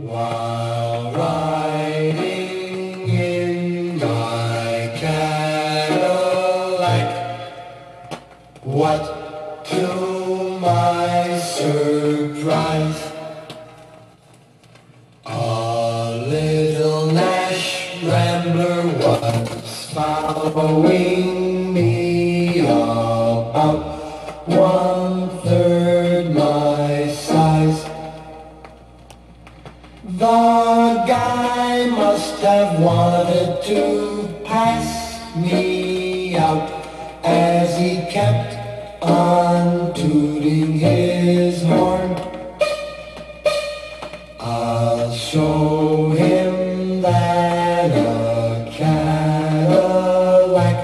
While riding in my Cadillac, what to my surprise, a little Nash Rambler was following me about 1/3 my size. The guy must have wanted to pass me out as he kept on tooting his horn. I'll show him that a Cadillac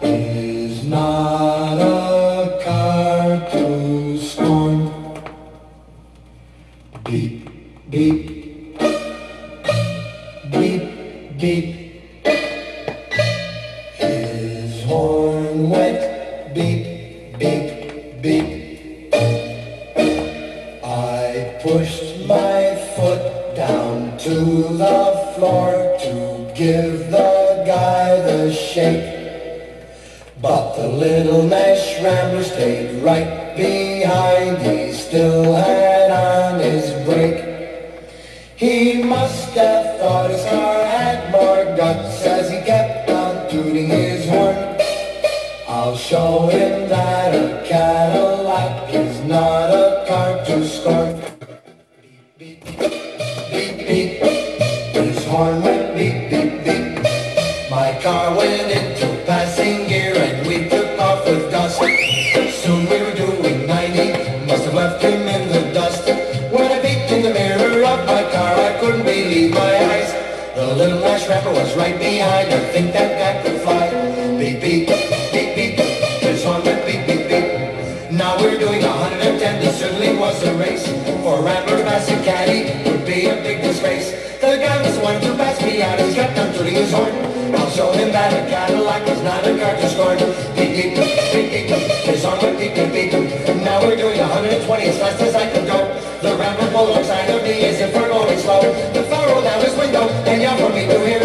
is not a car to scorn. Beep, beep. Beep, beep. His horn went beep, beep, beep. I pushed my foot down to the floor to give the guy the shake, but the little Nash Rambler stayed right behind. He still had on his brake. He must have thought his car had more guts as he kept on tooting his horn. I'll show him that a Cadillac is not a car to scorn. Beep, beep, beep, beep. His horn went beep, beep, beep. My car went into passing gear and we took off with dust. Soon we were doing 90, must have left him in the dust. When I peeked in the mirror of my car, I couldn't believe my eyes. The little Nash Rambler was right behind. I think that guy could fly. Beep, beep, beep, beep. His horn went beep, beep, beep. Now we're doing 110. This certainly was a race. For a Rambler to pass a caddy would be a big disgrace. The guy was wanting to pass me out. He's kept on tooting his horn. I'll show him that a Cadillac is not a car to scorn. Beep, beep, beep, beep. His horn went beep, beep, beep. Now we're doing 120 as fast as I can go. The Rambler alongside of me is if we're going slow. The fire rolled down his window and yelled for me to hear.